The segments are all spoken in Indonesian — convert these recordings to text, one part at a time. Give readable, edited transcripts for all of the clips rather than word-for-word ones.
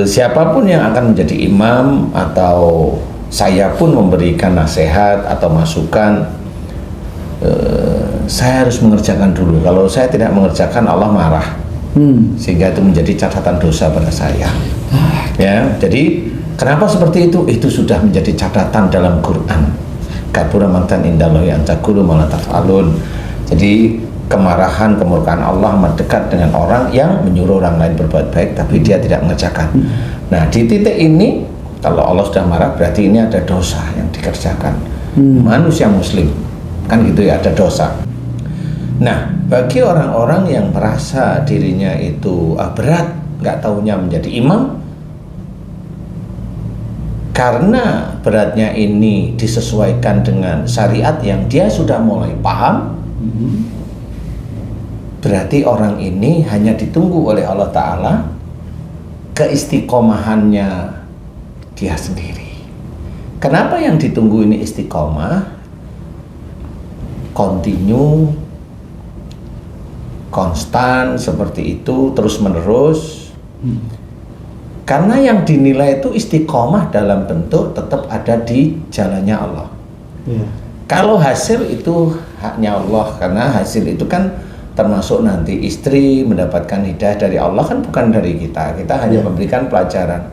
siapapun yang akan menjadi imam atau saya pun memberikan nasihat atau masukan, saya harus mengerjakan dulu. Kalau saya tidak mengerjakan, Allah marah, sehingga itu menjadi catatan dosa pada saya. Ya, jadi kenapa seperti itu? Itu sudah menjadi catatan dalam Quran. Kabura maqtan indallahi an taqulu ma la taf'alun. Jadi kemarahan, kemurkaan Allah mendekat dengan orang yang menyuruh orang lain berbuat baik tapi dia tidak mengerjakan. Nah, di titik ini kalau Allah sudah marah berarti ini ada dosa yang dikerjakan manusia muslim, kan gitu ya, ada dosa. Nah, bagi orang-orang yang merasa dirinya itu berat, nggak taunya menjadi imam, karena beratnya ini disesuaikan dengan syariat yang dia sudah mulai paham, berarti orang ini hanya ditunggu oleh Allah Ta'ala keistiqomahannya dia sendiri. Kenapa yang ditunggu ini istiqomah? Continue, konstan seperti itu, terus menerus. Karena yang dinilai itu istiqomah dalam bentuk tetap ada di jalannya Allah. Kalau hasil itu haknya Allah, karena hasil itu kan termasuk nanti istri mendapatkan hidayah dari Allah, kan bukan dari kita. Kita hanya memberikan pelajaran.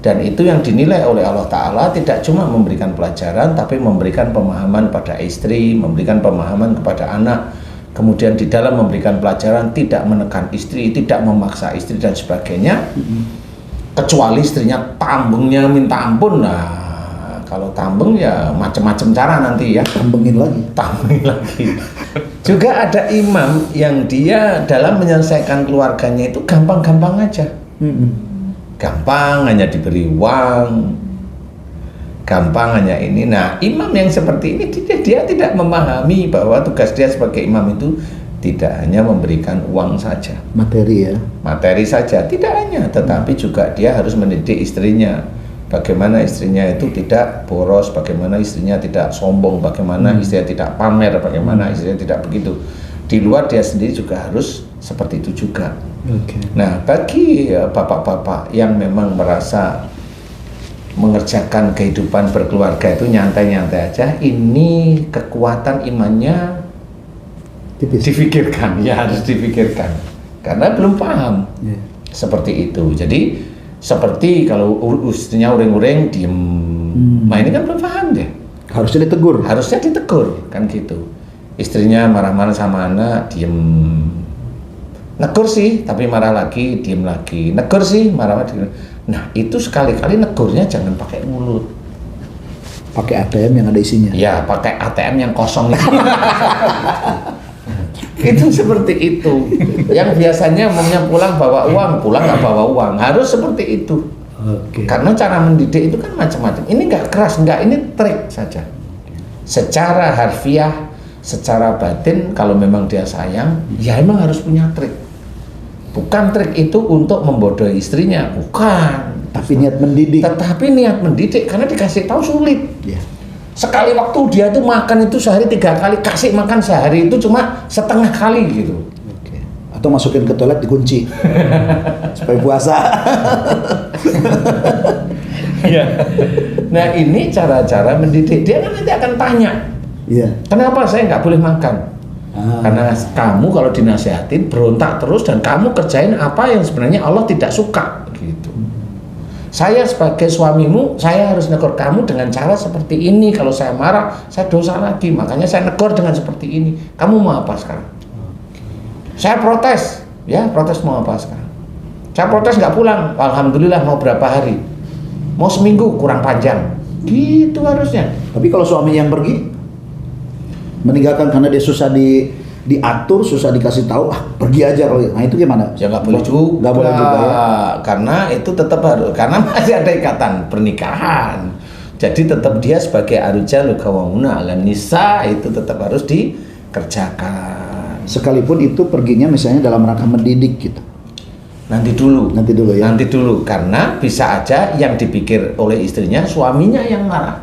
Dan itu yang dinilai oleh Allah Ta'ala tidak cuma memberikan pelajaran, tapi memberikan pemahaman pada istri, memberikan pemahaman kepada anak. Kemudian di dalam memberikan pelajaran tidak menekan istri, tidak memaksa istri dan sebagainya. Kecuali istrinya tambengnya minta ampun. Nah, kalau tambeng ya macam-macam cara nanti ya. Tambengin lagi. Juga ada imam yang dia dalam menyelesaikan keluarganya itu gampang-gampang aja. Gampang, hanya diberi uang, gampang hanya ini. Nah, imam yang seperti ini dia tidak memahami bahwa tugas dia sebagai imam itu tidak hanya memberikan uang saja, materi saja, tidak hanya, tetapi juga dia harus mendidik istrinya, bagaimana istrinya itu tidak boros, bagaimana istrinya tidak sombong, bagaimana istrinya tidak pamer, bagaimana istrinya tidak begitu. Di luar dia sendiri juga harus seperti itu juga. Nah, bagi bapak-bapak yang memang merasa mengerjakan kehidupan berkeluarga itu nyantai-nyantai aja, ini kekuatan imannya difikirkan, ya harus difikirkan, karena belum paham seperti itu. Jadi seperti kalau istrinya uring-uring diem, nah ini kan belum paham deh. Harusnya ditegur kan gitu. Istrinya marah-marah sama anak, diem, negur sih tapi marah lagi, diem lagi, negur sih marah-marah, diem. Nah, itu sekali-kali negurnya jangan pakai mulut, pakai ATM yang ada isinya. Ya, pakai ATM yang kosong. Itu seperti itu. Yang biasanya maunya pulang bawa uang, pulang nggak bawa uang. Harus seperti itu. Karena cara mendidik itu kan macam-macam. Ini nggak keras, nggak, ini trik saja. Secara harfiah, secara batin, kalau memang dia sayang, ya emang harus punya trik. Bukan trik itu untuk membodohi istrinya, bukan. Tapi niat mendidik. Tetapi niat mendidik, karena dikasih tahu sulit. Sekali waktu dia tuh makan itu sehari 3 kali, kasih makan sehari itu cuma setengah kali gitu. Atau masukin ke toilet dikunci supaya puasa. Nah, ini cara-cara mendidik. Dia kan nanti akan tanya, kenapa saya nggak boleh makan? Karena kamu kalau dinasihatin berontak terus dan kamu kerjain apa yang sebenarnya Allah tidak suka gitu. Saya sebagai suamimu, saya harus negur kamu dengan cara seperti ini. Kalau saya marah, saya dosa lagi. Makanya saya negur dengan seperti ini. Kamu mau apa sekarang? Saya protes. Ya, protes mau apa sekarang? Saya protes nggak pulang. Alhamdulillah, mau berapa hari? Mau seminggu, kurang panjang. Gitu harusnya. Tapi kalau suami yang pergi, meninggalkan karena dia susah diatur, susah dikasih tahu, pergi aja kalau. Nah, itu gimana? Ya nggak boleh juga. Nggak boleh juga ya. Karena itu tetap harus, karena masih ada ikatan pernikahan. Jadi tetap dia sebagai arjalu qawwamuna 'alan nisa itu tetap harus dikerjakan. Sekalipun itu perginya misalnya dalam rangka mendidik gitu. Nanti dulu ya. Nanti dulu, karena bisa aja yang dipikir oleh istrinya suaminya yang marah.